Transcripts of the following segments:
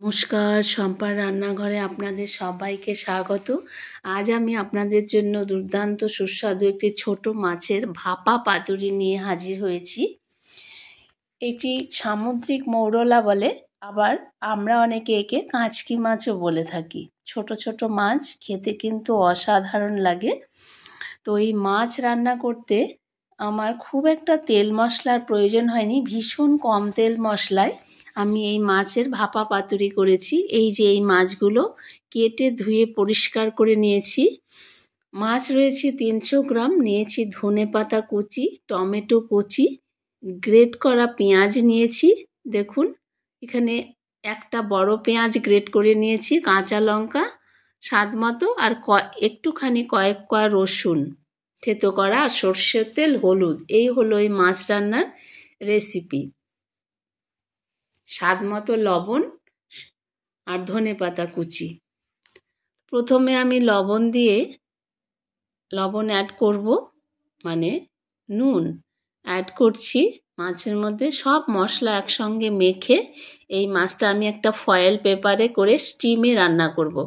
নমস্কার, শম্পার রান্নাঘরে আপনাদের সবাইকে স্বাগত। আজ আমি আপনাদের জন্য দুর্দান্ত সুস্বাদু একটি ছোট মাছের ভাপা পাতুরি নিয়ে হাজির হয়েছি। এটি সামুদ্রিক মৌরলা বলে, আবার আমরা অনেকে একে কাঁচকি মাছও বলে থাকি। ছোট ছোট মাছ খেতে কিন্তু অসাধারণ লাগে। তো এই মাছ রান্না করতে আমার খুব একটা তেল মশলার প্রয়োজন হয়নি, ভীষণ কম তেল মশলায় আমি এই মাছের ভাপা পাতুরি করেছি। এই যে এই মাছগুলো কেটে ধুয়ে পরিষ্কার করে নিয়েছি। মাছ রয়েছে 300 গ্রাম, নিয়েছি ধনেপাতা কুচি, টমেটো কুচি, গ্রেট করা পেঁয়াজ নিয়েছি। দেখুন এখানে একটা বড় পেঁয়াজ গ্রেট করে নিয়েছি, কাঁচা লঙ্কা স্বাদ মতো, আর একটুখানি কয়েক কোয়া রসুন থেতো করা, আর সর্ষের তেল, হলুদ। এই হলো এই মাছ রান্নার রেসিপি। স্বাদ মতো লবণ আর ধনেপাতা কুচি। প্রথমে আমি লবণ অ্যাড করব, মানে নুন অ্যাড করছি মাছের মধ্যে। সব মশলা একসঙ্গে মেখে এই মাছটা আমি একটা ফয়েল পেপারে করে স্টিমে রান্না করব।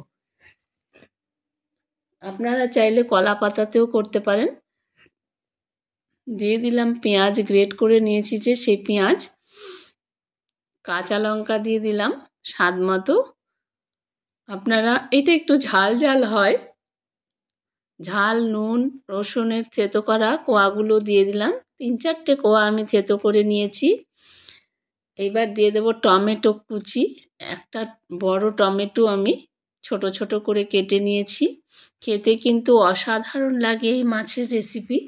আপনারা চাইলে কলা পাতাতেও করতে পারেন। দিয়ে দিলাম পেঁয়াজ, গ্রেট করে নিয়েছি যে সেই পেঁয়াজ, কাঁচা লঙ্কা দিয়ে দিলাম স্বাদ মতো। আপনারা এটা একটু ঝাল ঝাল হয়, ঝাল, নুন, রসুনের থেতো করা কোয়াগুলো দিয়ে দিলাম। 3-4টে কোয়া আমি থেতো করে নিয়েছি। এইবার দিয়ে দেব টমেটো কুচি। একটা বড় টমেটো আমি ছোট ছোট করে কেটে নিয়েছি। খেতে কিন্তু অসাধারণ লাগে এই মাছের রেসিপি।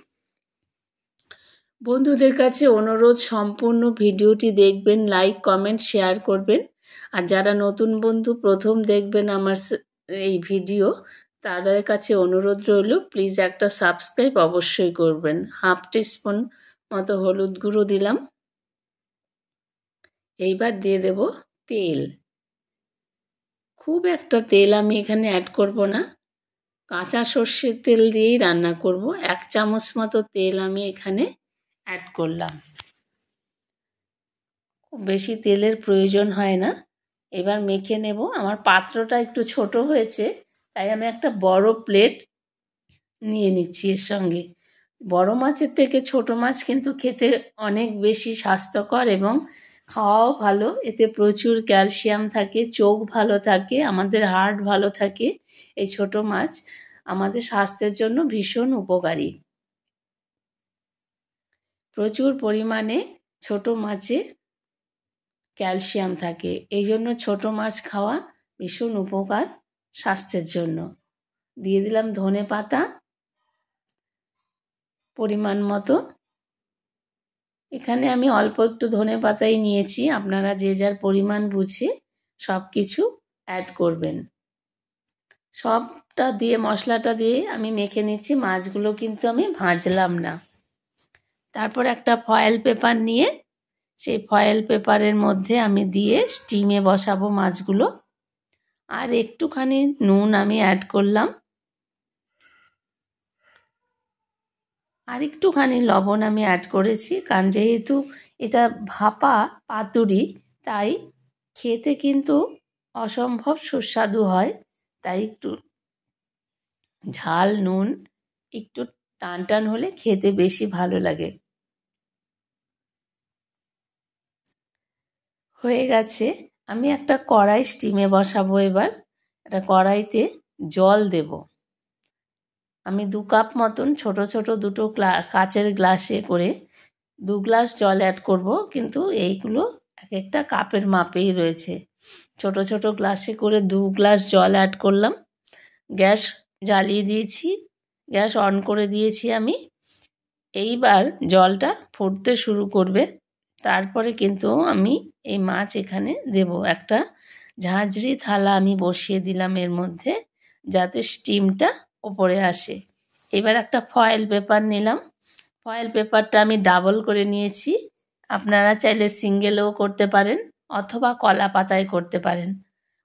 বন্ধুদের কাছে অনুরোধ, সম্পূর্ণ ভিডিওটি দেখবেন, লাইক, কমেন্ট, শেয়ার করবেন। আর যারা নতুন বন্ধু প্রথম দেখবেন আমার এই ভিডিও, তাদের কাছে অনুরোধ রইল প্লিজ একটা সাবস্ক্রাইব অবশ্যই করবেন। 1/2 টিস্পুন মতো হলুদ গুঁড়ো দিলাম। এইবার দিয়ে দেব তেল। খুব একটা তেল আমি এখানে অ্যাড করব না, কাঁচা সর্ষের তেল দিয়েই রান্না করব। 1 চামচ মতো তেল আমি এখানে অ্যাড করলাম। খুব বেশি তেলের প্রয়োজন হয় না। এবার মেখে নেব। আমার পাত্রটা একটু ছোট হয়েছে, তাই আমি একটা বড় প্লেট নিয়ে নিচ্ছি এর সঙ্গে। বড় মাছের থেকে ছোট মাছ কিন্তু খেতে অনেক বেশি স্বাস্থ্যকর এবং খাওয়াও ভালো। এতে প্রচুর ক্যালসিয়াম থাকে, চোখ ভালো থাকে, আমাদের হার্ট ভালো থাকে। এই ছোট মাছ আমাদের স্বাস্থ্যের জন্য ভীষণ উপকারী। প্রচুর পরিমাণে ছোট মাছে ক্যালসিয়াম থাকে, এই জন্য ছোট মাছ খাওয়া ভীষণ উপকার স্বাস্থ্যের জন্য। দিয়ে দিলাম ধনেপাতা পরিমাণ মতো। এখানে আমি অল্প একটু ধনেপাতাই নিয়েছি, আপনারা যে যার পরিমাণ বুঝে সব কিছু অ্যাড করবেন। সবটা দিয়ে, মশলাটা দিয়ে আমি মেখে নিচ্ছি। মাছগুলো কিন্তু আমি ভাজলাম না। তারপর একটা ফয়েল পেপার নিয়ে সেই ফয়েল পেপারের মধ্যে আমি দিয়ে স্টিমে বসাবো মাছগুলো। আর একটুখানি নুন আমি অ্যাড করলাম, আর একটুখানি লবণ আমি অ্যাড করেছি, কারণ যেহেতু এটা ভাপা পাতুরি তাই খেতে কিন্তু অসম্ভব সুস্বাদু হয়। তাই একটু ঝাল, নুন একটু টান টান হলে খেতে বেশি ভালো লাগে। হয়ে গেছে। আমি একটা কড়াই স্টিমে বসাবো। এবার একটা কড়াইতে জল দেব। আমি 2 কাপ মতন ছোট ছোট দুটো কাচের গ্লাসে করে 2 গ্লাস জল অ্যাড করব, কিন্তু এইগুলো এক একটা কাপের মাপেই রয়েছে। ছোট ছোট গ্লাসে করে 2 গ্লাস জল অ্যাড করলাম। গ্যাস জ্বালিয়ে দিয়েছি, গ্যাস অন করে দিয়েছি আমি। এইবার জলটা ফুটতে শুরু করবে। তারপরে কিন্তু আমি এই মাছ এখানে দেব। একটা ঝাঁঝরি থালা আমি বসিয়ে দিলাম এর মধ্যে, যাতে স্টিমটা ওপরে আসে। এবার একটা ফয়েল পেপার নিলাম। ফয়েল পেপারটা আমি ডাবল করে নিয়েছি। আপনারা চাইলে সিঙ্গেলও করতে পারেন, অথবা কলা পাতায় করতে পারেন।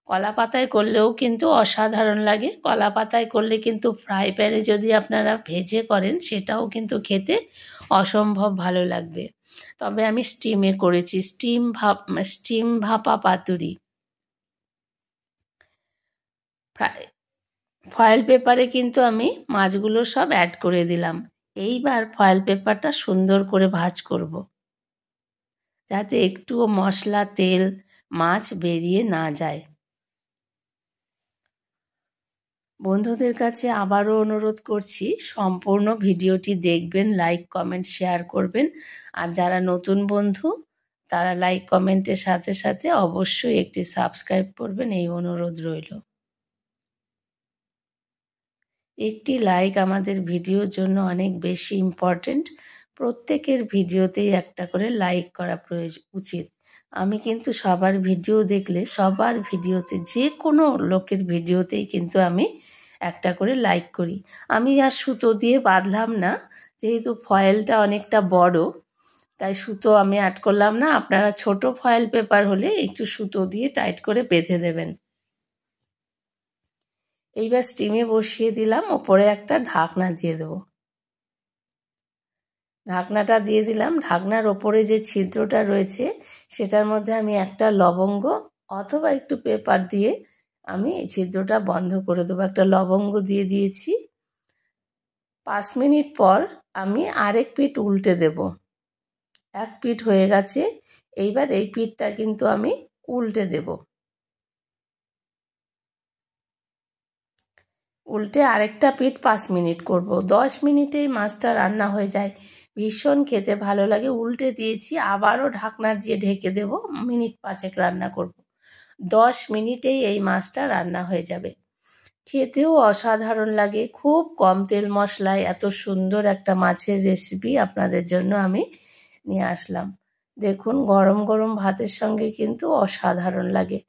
কলা পাতায় করলেও কিন্তু অসাধারণ লাগে। কলা পাতায় করলে কিন্তু ফ্রাই প্যানে যদি আপনারা ভেজে করেন সেটাও কিন্তু খেতে অসম্ভব ভালো লাগবে। তবে আমি স্টিমে করেছি, স্টিম ভাপা পাতুরি। ফয়েল পেপারে কিন্তু আমি মাছগুলো সব অ্যাড করে দিলাম। এইবার ফয়েল পেপারটা সুন্দর করে ভাঁজ করব, যাতে একটুও মশলা, তেল, মাছ বেরিয়ে না যায়। বন্ধুদের কাছে আবারও অনুরোধ করছি, সম্পূর্ণ ভিডিওটি দেখবেন, লাইক, কমেন্ট, শেয়ার করবেন। আর যারা নতুন বন্ধু তারা লাইক কমেন্টের সাথে সাথে অবশ্যই একটি সাবস্ক্রাইব করবেন, এই অনুরোধ রইল। একটি লাইক আমাদের ভিডিওর জন্য অনেক বেশি ইম্পর্ট্যান্ট। প্রত্যেকের ভিডিওতেই একটা করে লাইক করা উচিত। আমি কিন্তু সবার ভিডিও দেখলে, সবার ভিডিওতে, যে কোনো লোকের ভিডিওতেই কিন্তু আমি একটা করে লাইক করি। আমি আর সুতো দিয়ে বাঁধলাম না, যেহেতু ফয়েলটা অনেকটা বড়, তাই সুতো আমি অ্যাড করলাম না। আপনারা ছোট ফয়েল পেপার হলে একটু সুতো দিয়ে টাইট করে বেঁধে দেবেন। এইবার স্টিমে বসিয়ে দিলাম, ওপরে একটা ঢাকনা দিয়ে দেবো। ঢাকনাটা দিয়ে দিলাম। ঢাকনার ওপরে যে ছিদ্রটা রয়েছে সেটার মধ্যে আমি একটা লবঙ্গ অথবা একটু পেপার দিয়ে আমি এই ছিদ্রটা বন্ধ করে দেবো। একটা লবঙ্গ দিয়ে দিয়েছি। 5 মিনিট পর আমি আরেক পিঠ উল্টে দেব। এক পিঠ হয়ে গেছে, এইবার এই পিঠটা কিন্তু আমি উল্টে দেব। উল্টে আরেকটা পিঠ 5 মিনিট করব। 10 মিনিটেই মাছটা রান্না হয়ে যায়, ভীষণ খেতে ভালো লাগে। উল্টে দিয়েছি, আবারও ঢাকনা দিয়ে ঢেকে দেব, মিনিট 5 রান্না করব। 10 মিনিটেই এই মাছটা রান্না হয়ে যাবে। খেতেও অসাধারণ লাগে, খুব কম তেল মশলায় এত সুন্দর একটা মাছের রেসিপি আপনাদের জন্য আমি নিয়ে আসলাম। দেখুন, গরম গরম ভাতের সঙ্গে কিন্তু অসাধারণ লাগে।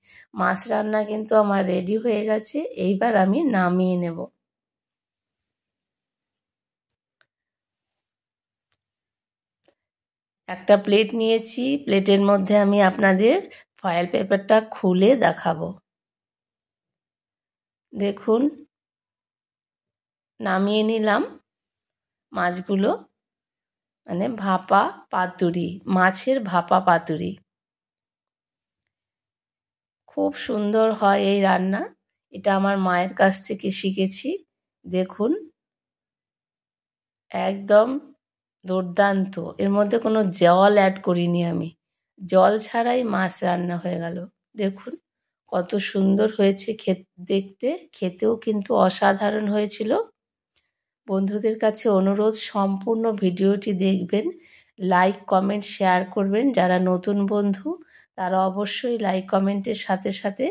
মাছ রান্না কিন্তু আমার রেডি হয়ে গেছে। এইবার আমি নামিয়ে নেব। একটা প্লেট নিয়েছি, প্লেটের মধ্যে আমি আপনাদের ফয়েল পেপারটা খুলে দেখাবো। দেখুন, নামিয়ে নিলাম মাছগুলো, মানে ভাপা পাতুরি, মাছের ভাপা পাতুরি। খুব সুন্দর হয় এই রান্না, এটা আমার মায়ের কাছ থেকে শিখেছি। দেখুন, একদম দুর্দান্ত। এর মধ্যে কোনো জল অ্যাড করিনি আমি, জল ছাড়াই মাছ রান্না হয়ে গেল। দেখুন কত সুন্দর হয়েছে দেখতে, খেতেও কিন্তু অসাধারণ হয়েছিল। বন্ধুদের কাছে অনুরোধ, সম্পূর্ণ ভিডিওটি দেখবেন, লাইক, কমেন্ট, শেয়ার করবেন। যারা নতুন বন্ধু তারা অবশ্যই লাইক কমেন্টের সাথে সাথে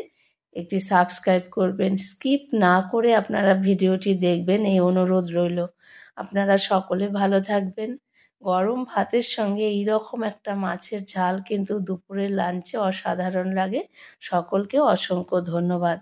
একটি সাবস্ক্রাইব করবেন। স্কিপ না করে আপনারা ভিডিওটি দেখবেন, এই অনুরোধ রইল। আপনারা সকলে ভালো থাকবেন। গরম ভাতের সঙ্গে এইরকম একটা মাছের ঝাল কিন্তু দুপুরের লাঞ্চে অসাধারণ লাগে। সকলকে অসংখ্য ধন্যবাদ।